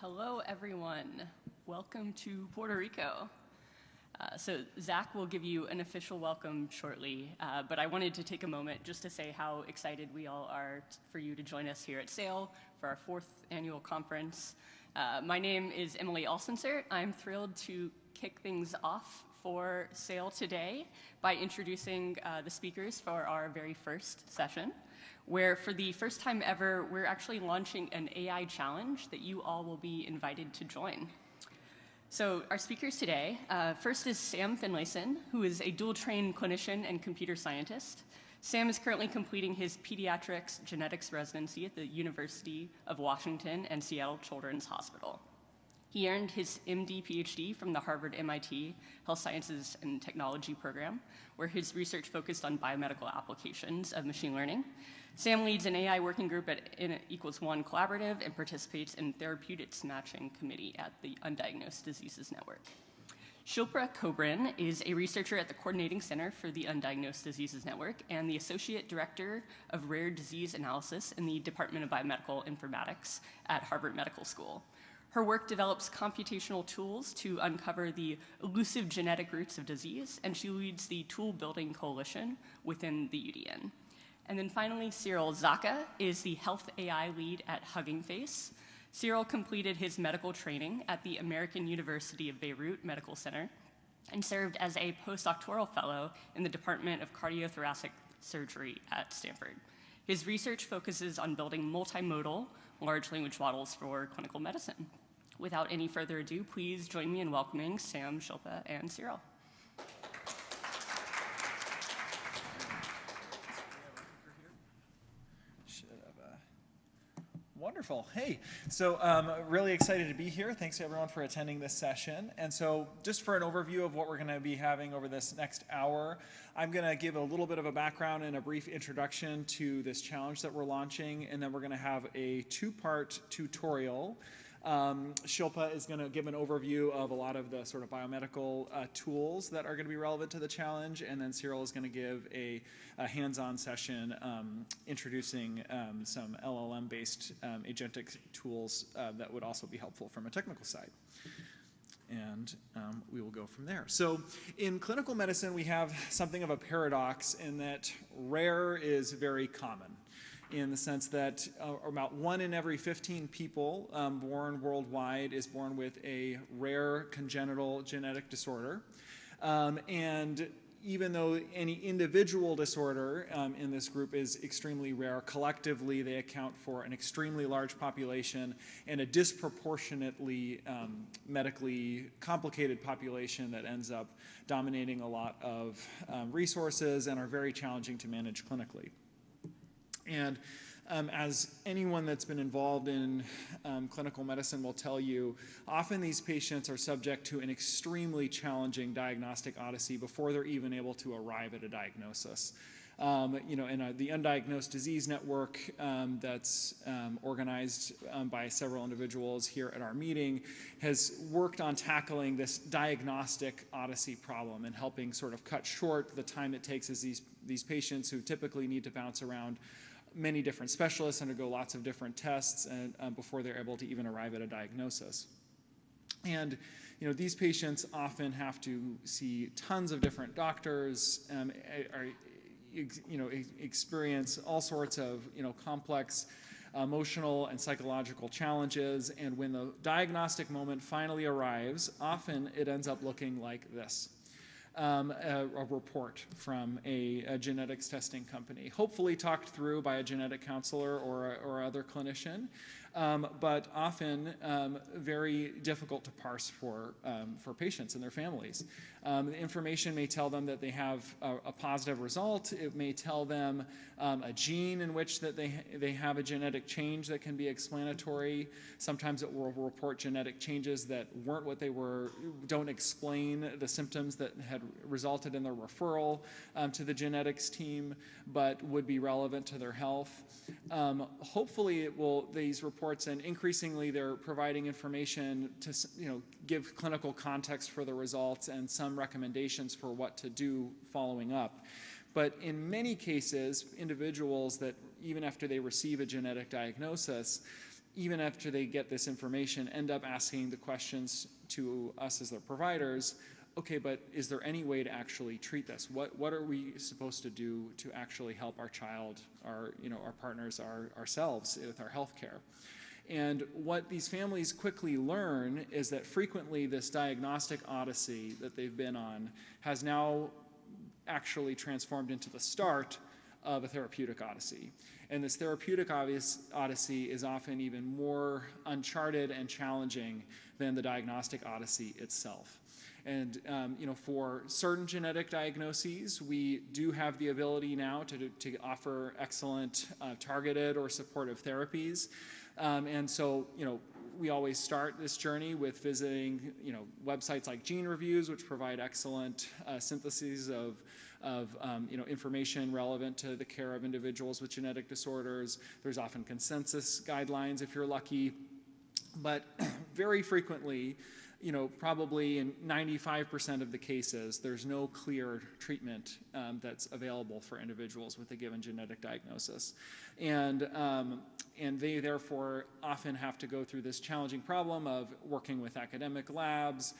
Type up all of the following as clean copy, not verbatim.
Hello, everyone. Welcome to Puerto Rico. So Zach will give you an official welcome shortly, but I wanted to take a moment just to say how excited we all are for you to join us here at SAIL for our 4th annual conference. My name is Emily Alsensert. I'm thrilled to kick things off for SAIL today by introducing the speakers for our very first session, where for the first time ever, we're actually launching an AI challenge that you all will be invited to join. So our speakers today, first is Sam Finlayson, who is a dual-trained clinician and computer scientist. Sam is currently completing his pediatrics genetics residency at the University of Washington and Seattle Children's Hospital. He earned his MD PhD from the Harvard-MIT Health Sciences and Technology program, where his research focused on biomedical applications of machine learning. Sam leads an AI working group at N=1 Collaborative and participates in Therapeutics matching committee at the Undiagnosed Diseases Network. Shilpa Kobrin is a researcher at the Coordinating Center for the Undiagnosed Diseases Network and the Associate Director of Rare Disease Analysis in the Department of Biomedical Informatics at Harvard Medical School. Her work develops computational tools to uncover the elusive genetic roots of disease, and she leads the Tool Building Coalition within the UDN. And then finally, Cyril Zaka is the Health AI lead at Hugging Face. Cyril completed his medical training at the American University of Beirut Medical Center and served as a postdoctoral fellow in the Department of Cardiothoracic Surgery at Stanford. His research focuses on building multimodal large language models for clinical medicine. Without any further ado, please join me in welcoming Sam, Shilpa, and Cyril. Wonderful. Hey, so really excited to be here. Thanks everyone for attending this session. And so just for an overview of what we're going to be having over this next hour, I'm going to give a little bit of a background and a brief introduction to this challenge that we're launching, and then we're going to have a 2-part tutorial. Shilpa is going to give an overview of a lot of the sort of biomedical tools that are going to be relevant to the challenge, and then Cyril is going to give a hands-on session introducing some LLM-based agentic tools that would also be helpful from a technical side. And we will go from there. So in clinical medicine, we have something of a paradox in that rare is very common, in the sense that about 1 in every 15 people born worldwide is born with a rare congenital genetic disorder. And even though any individual disorder in this group is extremely rare, collectively they account for an extremely large population and a disproportionately medically complicated population that ends up dominating a lot of resources and are very challenging to manage clinically. And as anyone that's been involved in clinical medicine will tell you, often these patients are subject to an extremely challenging diagnostic odyssey before they're even able to arrive at a diagnosis. In the Undiagnosed Disease Network that's organized by several individuals here at our meeting has worked on tackling this diagnostic odyssey problem and helping sort of cut short the time it takes as these patients who typically need to bounce around many different specialists, undergo lots of different tests and before they're able to even arrive at a diagnosis. And these patients often have to see tons of different doctors, experience all sorts of complex emotional and psychological challenges. And when the diagnostic moment finally arrives, often it ends up looking like this. A report from a genetics testing company, hopefully talked through by a genetic counselor or other clinician, but often very difficult to parse for patients and their families. The information may tell them that they have a positive result. It may tell them a gene in which that they have a genetic change that can be explanatory. Sometimes it will report genetic changes that weren't what they were, don't explain the symptoms that had resulted in their referral to the genetics team, but would be relevant to their health. Hopefully these reports, and increasingly they're providing information to give clinical context for the results and some recommendations for what to do following up. But in many cases, individuals that even after they receive a genetic diagnosis, even after they get this information, end up asking the questions to us as their providers, okay, but is there any way to actually treat this? What are we supposed to do to actually help our child, our partners, ourselves with our health care? And what these families quickly learn is that frequently this diagnostic odyssey that they've been on has now actually transformed into the start of a therapeutic odyssey. And this therapeutic odyssey is often even more uncharted and challenging than the diagnostic odyssey itself. And for certain genetic diagnoses, we do have the ability now to offer excellent targeted or supportive therapies. And so, we always start this journey with visiting, websites like Gene Reviews, which provide excellent syntheses of information relevant to the care of individuals with genetic disorders. There's often consensus guidelines if you're lucky, but very frequently, probably in 95% of the cases, there's no clear treatment that's available for individuals with a given genetic diagnosis. And they therefore often have to go through this challenging problem of working with academic labs,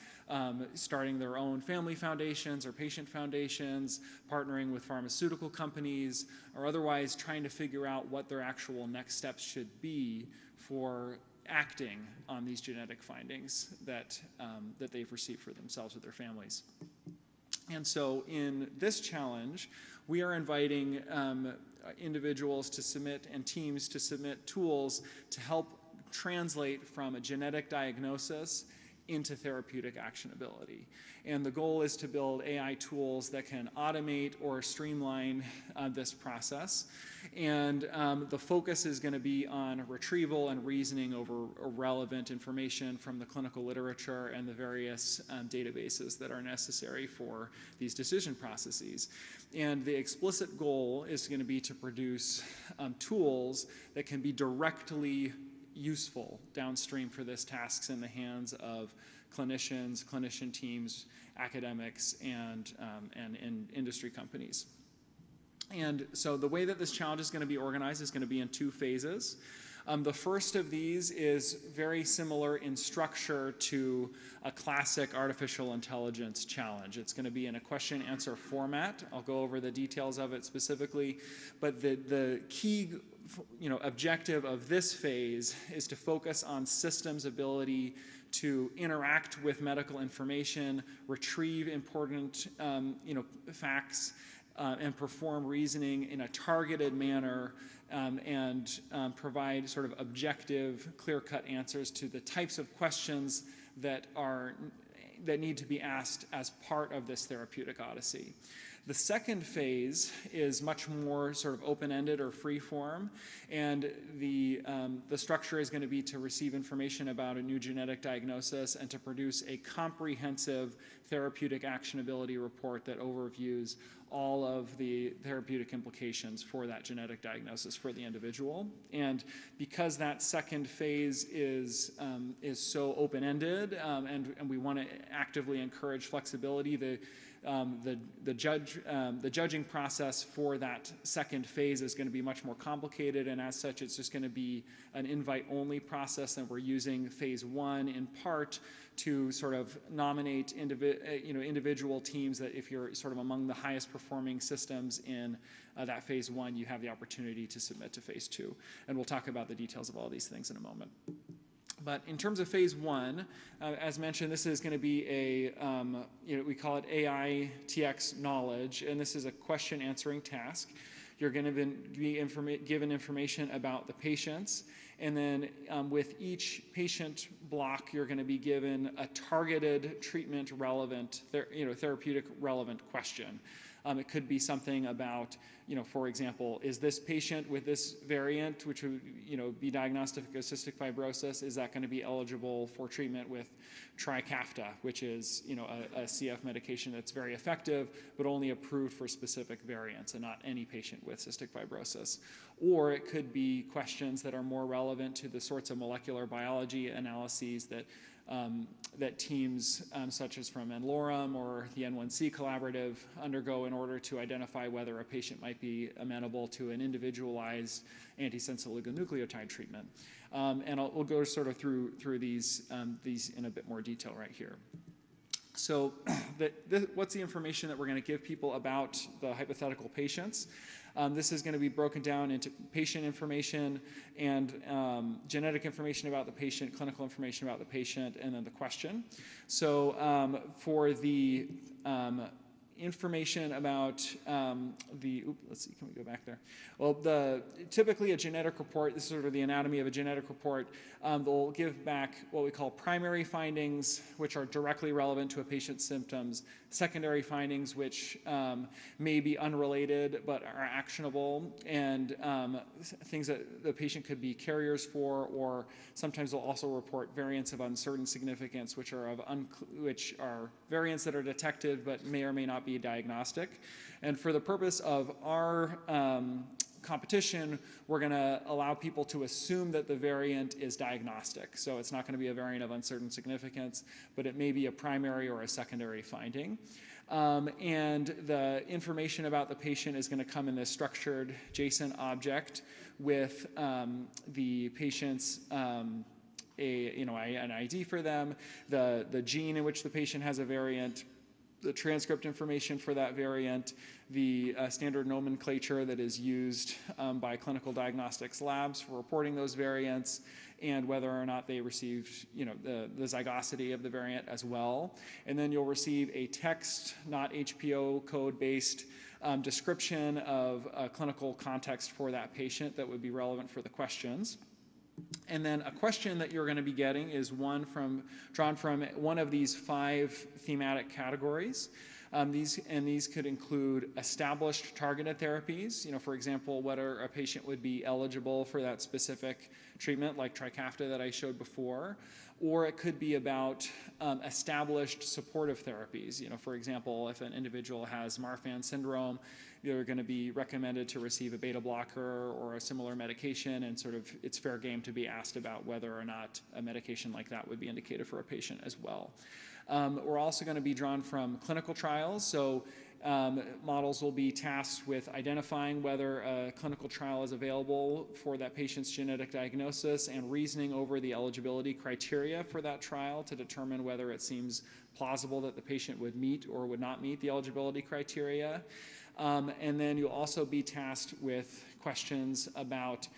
starting their own family foundations or patient foundations, partnering with pharmaceutical companies, or otherwise trying to figure out what their actual next steps should be for acting on these genetic findings that they've received for themselves or their families. And so in this challenge, we are inviting individuals to submit and teams to submit tools to help translate from a genetic diagnosis into therapeutic actionability. And the goal is to build AI tools that can automate or streamline this process. And the focus is going to be on retrieval and reasoning over relevant information from the clinical literature and the various databases that are necessary for these decision processes. And the explicit goal is going to be to produce tools that can be directly useful downstream for this tasks in the hands of clinicians, clinician teams, academics, and industry companies. And so the way that this challenge is going to be organized is going to be in two phases. The first of these is very similar in structure to a classic artificial intelligence challenge. It's going to be in a question-answer format. I'll go over the details of it specifically, but the key objective of this phase is to focus on systems' ability to interact with medical information, retrieve important facts, and perform reasoning in a targeted manner, and provide sort of objective, clear-cut answers to the types of questions that need to be asked as part of this therapeutic odyssey. The second phase is much more sort of open-ended or free-form, and the structure is going to be to receive information about a new genetic diagnosis and to produce a comprehensive therapeutic actionability report that overviews all of the therapeutic implications for that genetic diagnosis for the individual. And because that second phase is so open-ended, and we want to actively encourage flexibility, the judging process for that second phase is going to be much more complicated, and as such, it's just going to be an invite-only process, and we're using phase one in part to sort of nominate individual teams that if you're sort of among the highest performing systems in that phase one, you have the opportunity to submit to phase two. And we'll talk about the details of all these things in a moment. But in terms of phase one, as mentioned, this is going to be we call it AI TX knowledge, and this is a question answering task. You're going to be given information about the patients, and then with each patient block, you're going to be given a targeted treatment relevant, therapeutic relevant question. It could be something about, for example, is this patient with this variant, which would, be diagnostic of cystic fibrosis, is that going to be eligible for treatment with Trikafta, which is, a CF medication that's very effective, but only approved for specific variants and not any patient with cystic fibrosis. Or it could be questions that are more relevant to the sorts of molecular biology analyses that teams such as from NLORM or the N1C collaborative undergo in order to identify whether a patient might be amenable to an individualized antisense oligonucleotide treatment. And we'll go sort of through these in a bit more detail right here. So what's the information that we're going to give people about the hypothetical patients? This is going to be broken down into patient information and genetic information about the patient, clinical information about the patient, and then the question. So for the information about let's see, can we go back there? Well, typically a genetic report, this is sort of the anatomy of a genetic report, they'll give back what we call primary findings, which are directly relevant to a patient's symptoms, secondary findings, which may be unrelated but are actionable, and things that the patient could be carriers for, or sometimes they'll also report variants of uncertain significance, which are variants that are detected but may or may not be diagnostic. And for the purpose of our competition, we're going to allow people to assume that the variant is diagnostic. So it's not going to be a variant of uncertain significance, but it may be a primary or a secondary finding. And the information about the patient is going to come in this structured JSON object with the patient's an ID for them, the gene in which the patient has a variant, the transcript information for that variant, the standard nomenclature that is used by clinical diagnostics labs for reporting those variants, and whether or not they received the zygosity of the variant as well. And then you'll receive a text, not HPO code-based description of clinical context for that patient that would be relevant for the questions. And then a question that you're going to be getting is drawn from one of these 5 thematic categories. These could include established targeted therapies, for example, whether a patient would be eligible for that specific treatment like Trikafta that I showed before, or it could be about established supportive therapies. For example, if an individual has Marfan syndrome, they're going to be recommended to receive a beta blocker or a similar medication, and sort of it's fair game to be asked about whether or not a medication like that would be indicated for a patient as well. We're also going to be drawn from clinical trials, so models will be tasked with identifying whether a clinical trial is available for that patient's genetic diagnosis and reasoning over the eligibility criteria for that trial to determine whether it seems plausible that the patient would meet or would not meet the eligibility criteria. And then you'll also be tasked with questions about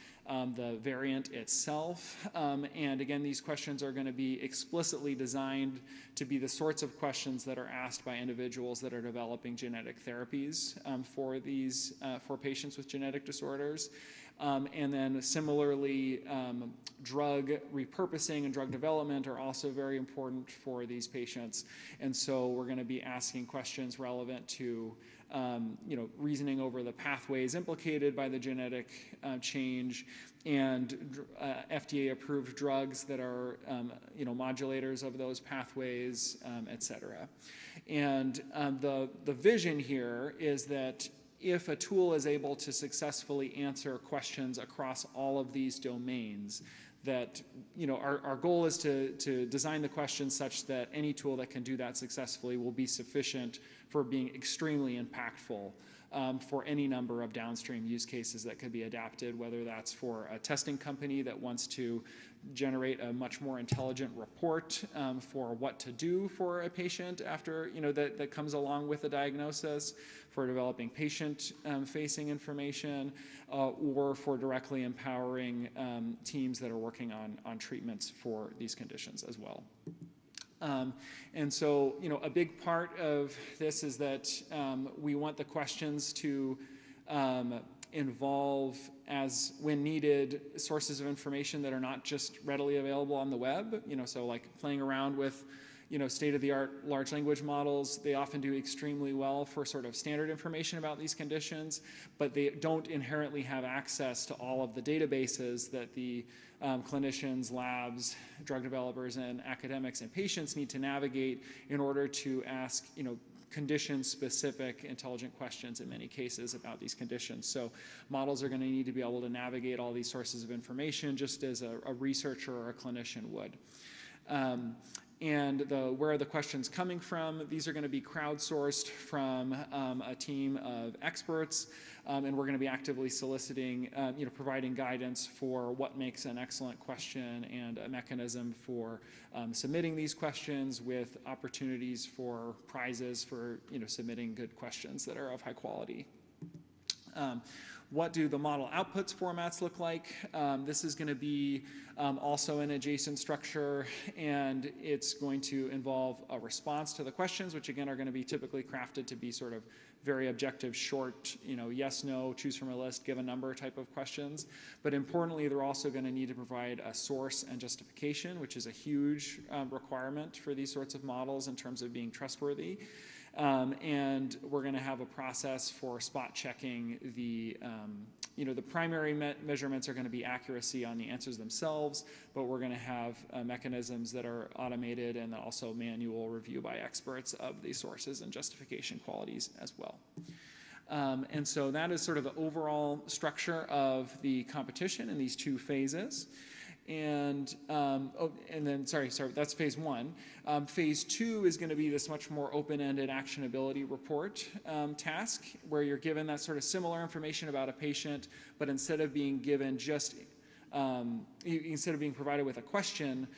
the variant itself. And again, these questions are going to be explicitly designed to be the sorts of questions that are asked by individuals that are developing genetic therapies for patients with genetic disorders. And then similarly, drug repurposing and drug development are also very important for these patients. And so we're going to be asking questions relevant to reasoning over the pathways implicated by the genetic change, and FDA-approved drugs that are modulators of those pathways, et cetera. And the vision here is that if a tool is able to successfully answer questions across all of these domains, that our goal is to design the questions such that any tool that can do that successfully will be sufficient for being extremely impactful for any number of downstream use cases that could be adapted, whether that's for a testing company that wants to generate a much more intelligent report for what to do for a patient after that comes along with the diagnosis, for developing patient-facing information, or for directly empowering teams that are working on treatments for these conditions as well. And so, a big part of this is that we want the questions to involve, as when needed, sources of information that are not just readily available on the web. So like playing around with state-of-the-art large language models. They often do extremely well for sort of standard information about these conditions, but they don't inherently have access to all of the databases that the clinicians, labs, drug developers, and academics and patients need to navigate in order to ask, condition-specific intelligent questions in many cases about these conditions. So models are going to need to be able to navigate all these sources of information just as a researcher or a clinician would. and where are the questions coming from? These are going to be crowdsourced from a team of experts, and we're going to be actively soliciting, providing guidance for what makes an excellent question and a mechanism for submitting these questions, with opportunities for prizes for submitting good questions that are of high quality. What do the model outputs formats look like? This is going to be also an adjacent structure, and it's going to involve a response to the questions, which again are going to be typically crafted to be sort of very objective, short, yes, no, choose from a list, give a number type of questions. But importantly, they're also going to need to provide a source and justification, which is a huge requirement for these sorts of models in terms of being trustworthy. And we're going to have a process for spot checking the primary measurements are going to be accuracy on the answers themselves, but we're going to have mechanisms that are automated and also manual review by experts of the sources and justification qualities as well. And so that is sort of the overall structure of the competition in these two phases. And then that's phase one. Phase two is going to be this much more open-ended actionability report task, where you're given that sort of similar information about a patient, but instead of being given instead of being provided with a question,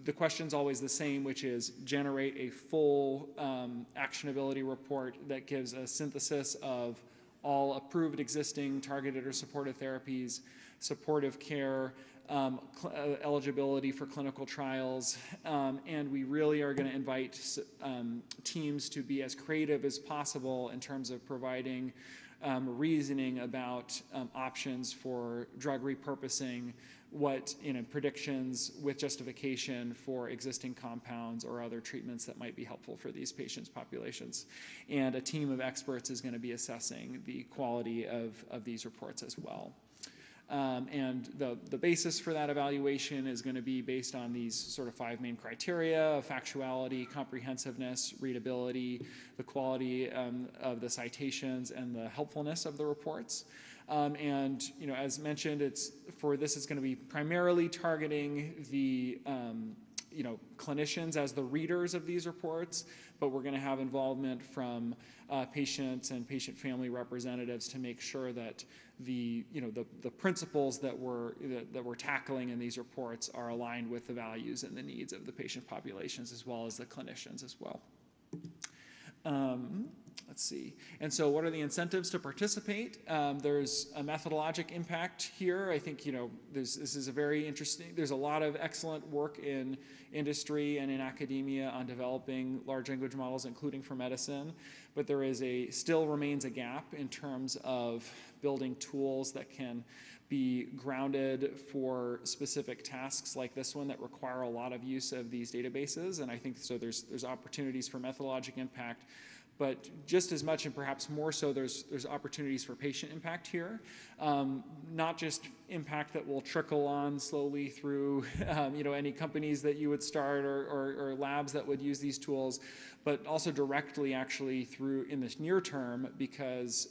the question's always the same, which is generate a full actionability report that gives a synthesis of all approved, existing, targeted, or supportive therapies, supportive care, eligibility for clinical trials, and we really are going to invite teams to be as creative as possible in terms of providing reasoning about options for drug repurposing, predictions with justification for existing compounds or other treatments that might be helpful for these patients' populations. And a team of experts is going to be assessing the quality of these reports as well. And the basis for that evaluation is going to be based on these sort of 5 main criteria of factuality, comprehensiveness, readability, the quality of the citations, and the helpfulness of the reports. And as mentioned, it's going to be primarily targeting the clinicians as the readers of these reports, but we're going to have involvement from patients and patient family representatives to make sure that the principles that we're tackling in these reports are aligned with the values and the needs of the patient populations as well as the clinicians as well. Let's see. And so what are the incentives to participate? There's a methodologic impact here. I think, this is a very interesting, there's a lot of excellent work in industry and in academia on developing large language models, including for medicine, but there still remains a gap in terms of building tools that can be grounded for specific tasks like this one that require a lot of use of these databases. And I think so there's opportunities for methodologic impact, but just as much and perhaps more so, there's opportunities for patient impact here. Not just impact that will trickle on slowly through any companies that you would start or labs that would use these tools, but also directly actually through in this near term, because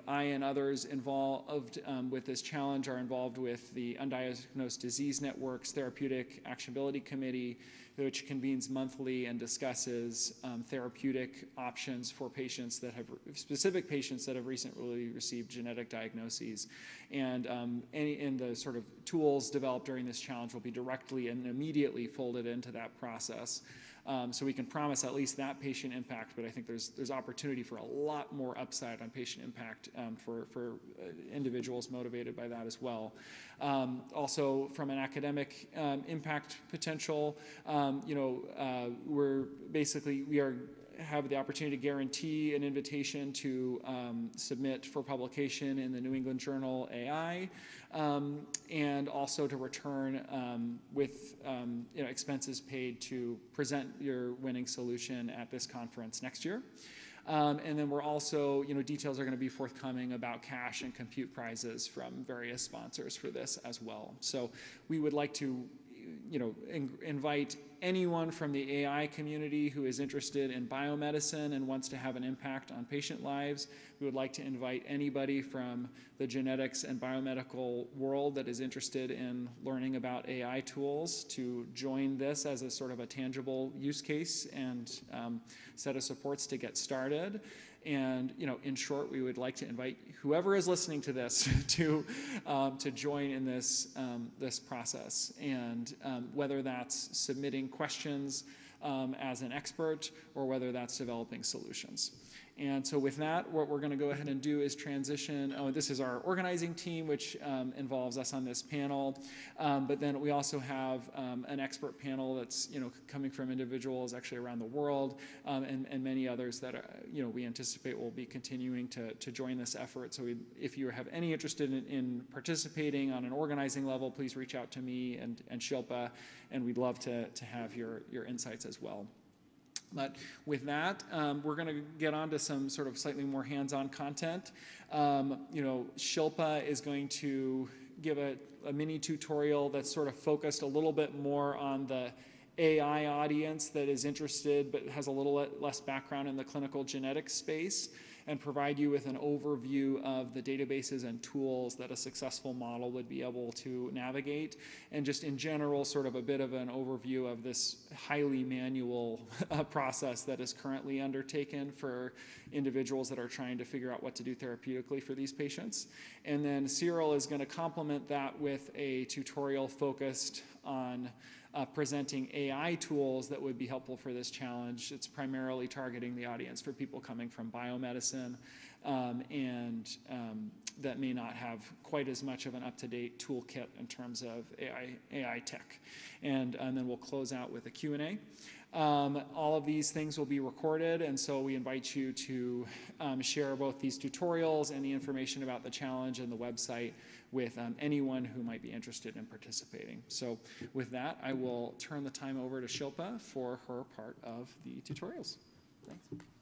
I and others involved with this challenge are involved with the Undiagnosed Disease Network's Therapeutic Actionability Committee, which convenes monthly and discusses therapeutic options for specific patients that have recently received genetic diagnoses. And the sort of tools developed during this challenge will be directly and immediately folded into that process. So we can promise at least that patient impact, but I think there's opportunity for a lot more upside on patient impact for individuals motivated by that as well. Also, from an academic impact potential, we have the opportunity to guarantee an invitation to submit for publication in the New England Journal AI, and also to return with expenses paid to present your winning solution at this conference next year. And then we're also, details are going to be forthcoming about cash and compute prizes from various sponsors for this as well. So we would like to, invite anyone from the AI community who is interested in biomedicine and wants to have an impact on patient lives. We would like to invite anybody from the genetics and biomedical world that is interested in learning about AI tools to join this as a sort of a tangible use case and set of supports to get started. And in short, we would like to invite whoever is listening to this to join in this process. And whether that's submitting questions as an expert or whether that's developing solutions. And so with that, what we're going to go ahead and do is transition. Oh, this is our organizing team, which involves us on this panel. But then we also have an expert panel that's coming from individuals actually around the world, and many others that we anticipate will be continuing to join this effort. So if you have any interest in participating on an organizing level, please reach out to me and Shilpa, and we'd love to have your insights as well. But with that, we're going to get on to some sort of slightly more hands-on content. Shilpa is going to give a mini tutorial that's sort of focused a little bit more on the AI audience that is interested but has a little less background in the clinical genetics space, and provide you with an overview of the databases and tools that a successful model would be able to navigate, and just in general sort of a bit of an overview of this highly manual process that is currently undertaken for individuals that are trying to figure out what to do therapeutically for these patients. And then Cyril is going to complement that with a tutorial focused on presenting AI tools that would be helpful for this challenge. It's primarily targeting the audience for people coming from biomedicine and that may not have quite as much of an up-to-date toolkit in terms of AI tech. And then we'll close out with a Q&A. All of these things will be recorded, and so we invite you to share both these tutorials and the information about the challenge and the website with anyone who might be interested in participating. So with that, I will turn the time over to Shilpa for her part of the tutorials. Thanks.